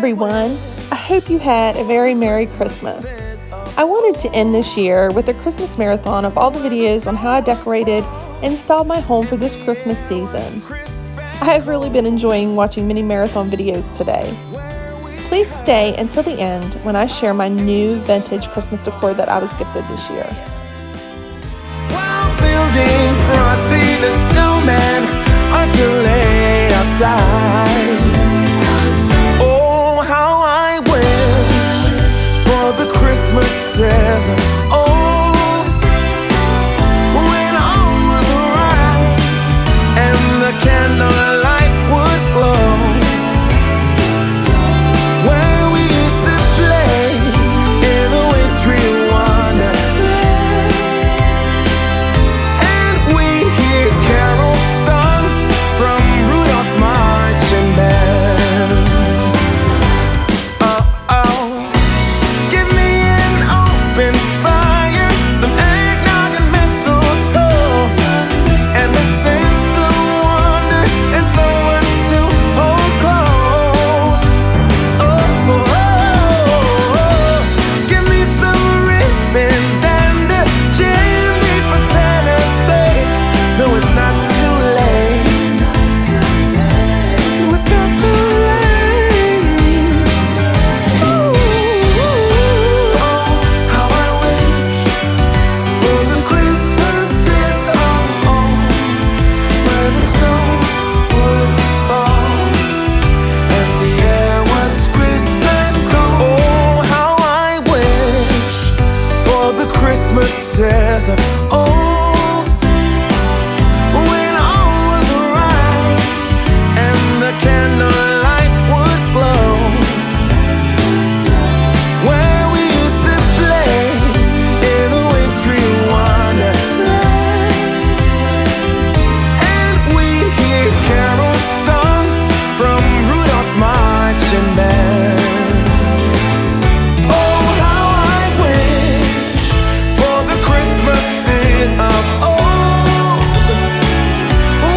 everyone. I hope you had a very Merry Christmas. I wanted to end this year with a Christmas marathon of all the videos on how I decorated and installed my home for this Christmas season. I have really been enjoying watching many marathon videos today. Please stay until the end when I share my new vintage Christmas decor that I was gifted this year. While building Frosty the Snowman until late outside. Oh, how I wish for the Christmases of old, when all was right and the candlelight would glow, where we used to play in the wintry wonderland, and we'd hear carols sung from Rudolph's marching band. Oh, give me an open fire, some eggnog and mistletoe, and the sense of wonder and someone to hold close. Give me some ribbons and a chimney for Santa's sake. No, it's not too late. No, it's not too late. Oh, how I wish for the Christmases of old, where the snow would fall and the air was crisp and cool. Oh, how I wish for the Christmases of old, when all was right and the candlelight would glow, where we used to play in the wintry wonderland, and we'd hear carols sung from Rudolph's marching band. Oh, how I wish for the Christmases of old,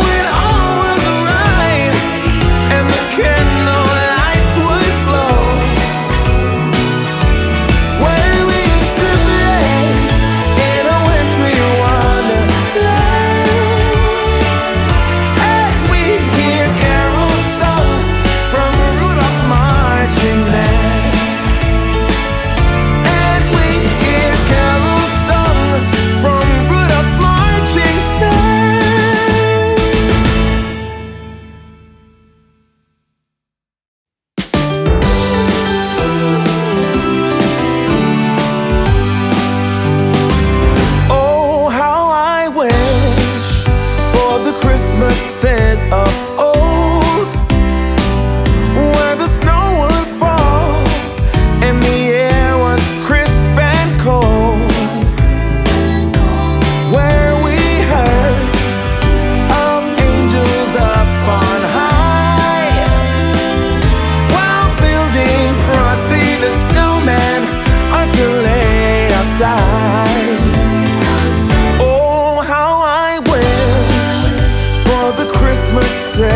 when all was right and the candlelights would glow, where we used to play in a wintry wonderland, and we'd hear carols sung from Rudolph's marching band, and we'd hear carols sung from Rudolph's marching band. Oh, how I wish for the Christmases of old, where the snow would fall and the air was crisp and cold, where we heard of angels up on high, while building Frosty the Snowman until late outside. Oh, how I wish for the Christmases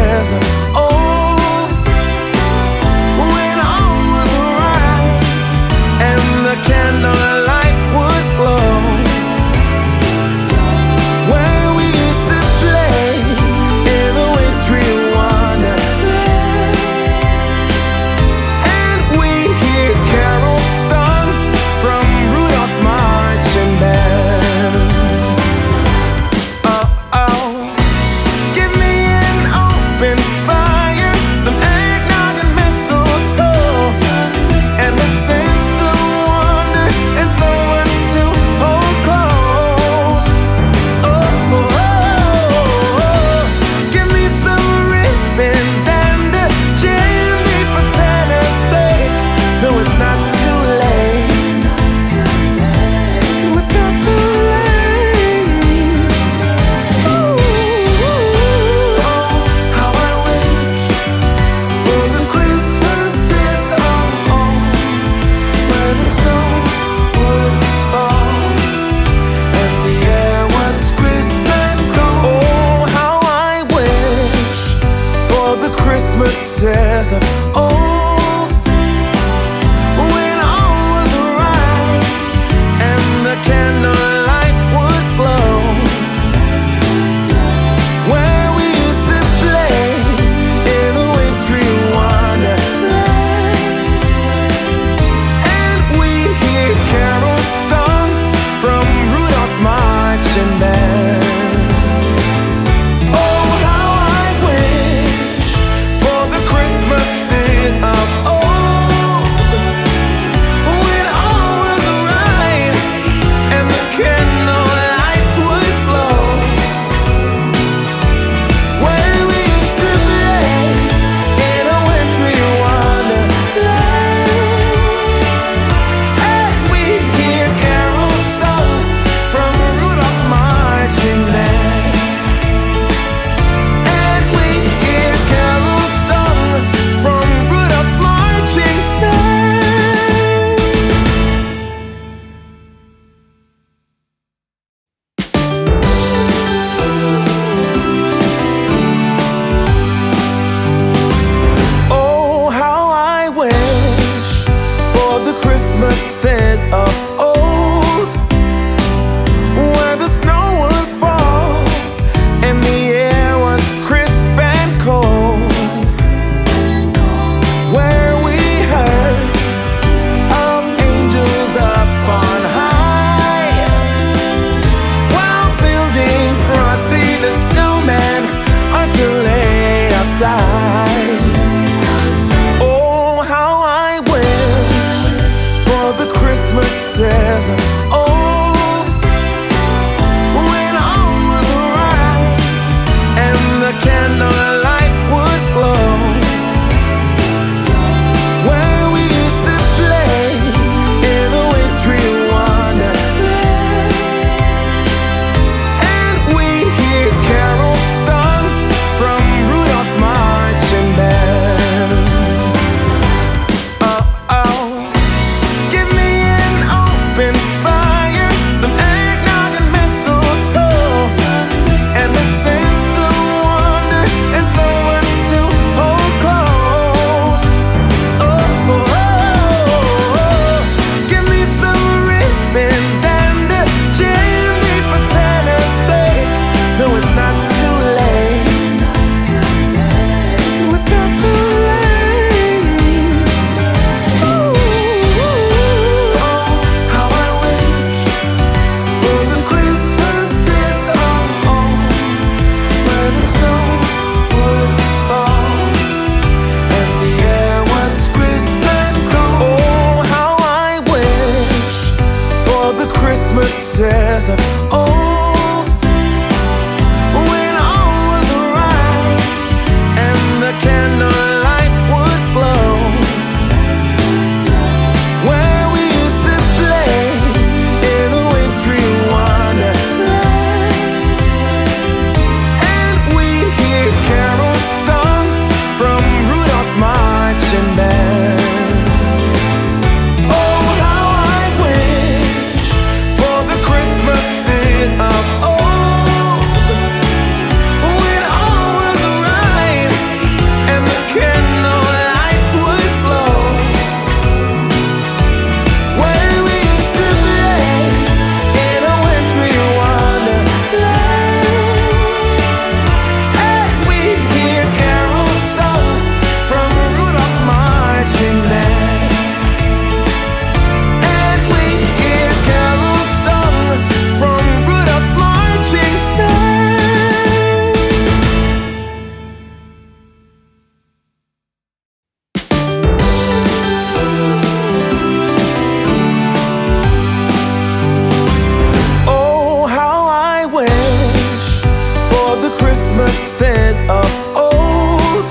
Christmases of old,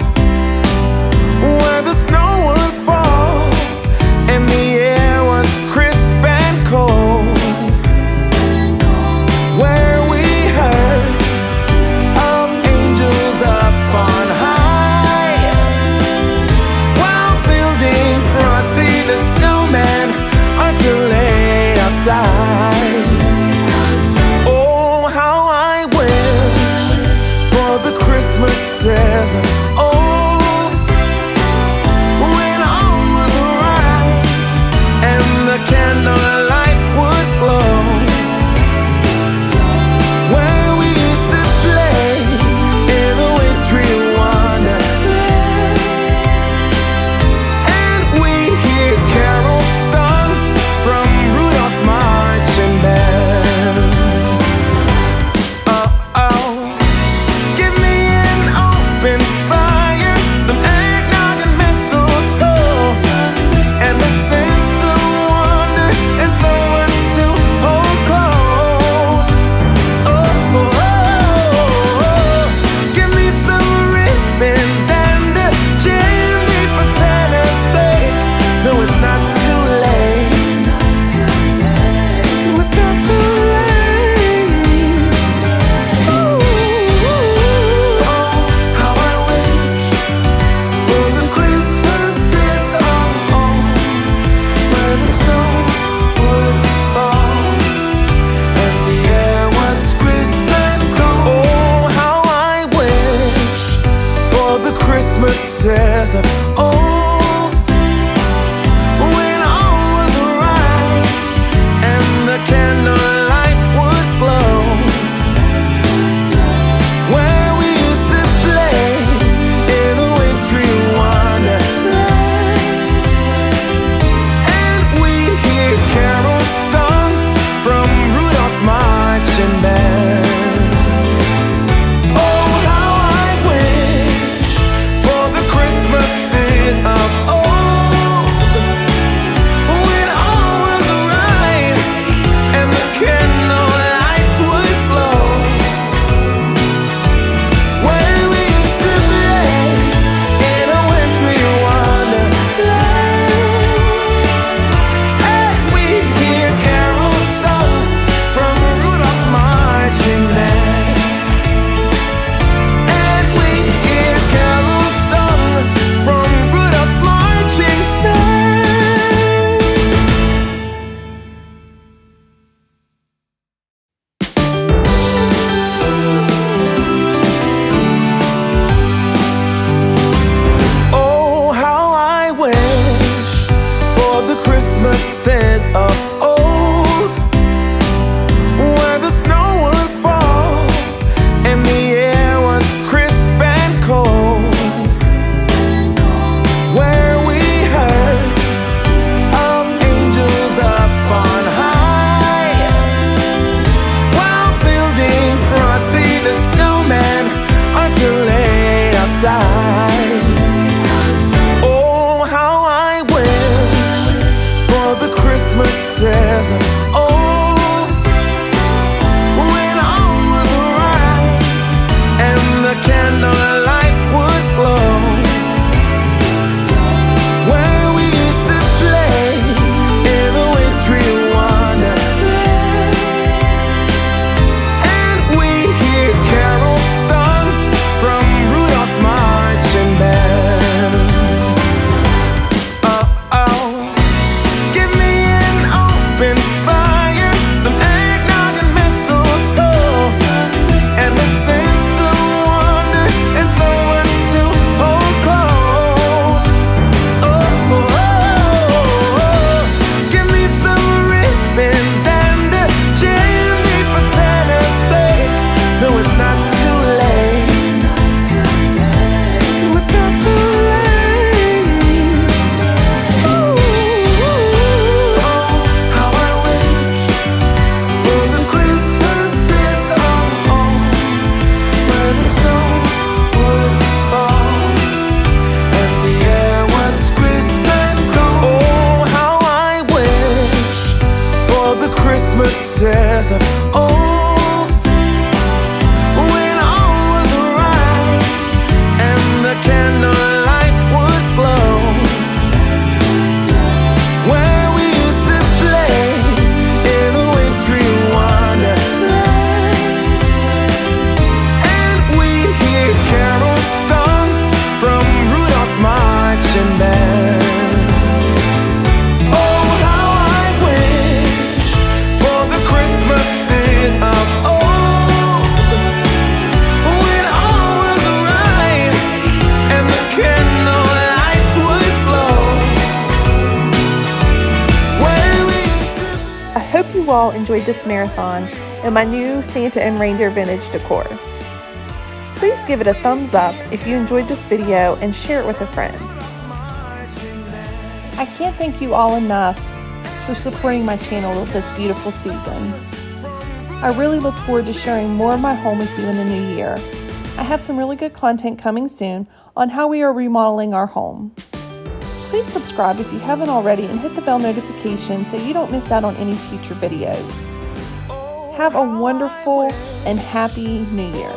where the snow would fall and the air was crisp and cold, where we heard of angels up on high while building Frosty the Snowman until late outside. Oh, how I wish for the Christmases of old, when all was right and the candlelight would glow, where we used to play in the wintry wonderland, and we hear carols sung from Rudolph's marching band. Oh, give me an open fire, some eggnog and mistletoe, and the sense of wonder and someone to hold close. Give me some ribbons and a chimney for Santa's sake. No, it's not too late. No, it's not too late. Oh, how I wish for the Christmases of old, where the snow would fall and the air was crisp and cold. Oh, how I wish for the Christmases of old, when all was right and the candlelight would glow, where we used to play in the wintry wonderland, and we hear carols sung from Rudolph's marching band. Oh, how I wish for the Christmases of old, when all was right and the candlelights would glow, where we used to play in a wintry wonderland, and we hear carols sung from Rudolph's marching band, and we hear carols sung from Rudolph's marching band. Oh, how I wish for the Christmases of old, where the snow would fall and the air was crisp and cold, where we heard of angels up on high while building Frosty the Snowman until late outside. Oh, how I wish for the Christmases of old, when all was right and the candlelight would glow, where we used to play in the wintry wonderland, and we hear carols sung from Rudolph's marching band. Oh, give me an open fire, all enjoyed this marathon in my new Santa and reindeer vintage decor. Please give it a thumbs up if you enjoyed this video and share it with a friend. I can't thank you all enough for supporting my channel this beautiful season. I really look forward to sharing more of my home with you in the new year. I have some really good content coming soon on how we are remodeling our home. Please subscribe if you haven't already and hit the bell notification so you don't miss out on any future videos. Have a wonderful and happy New Year.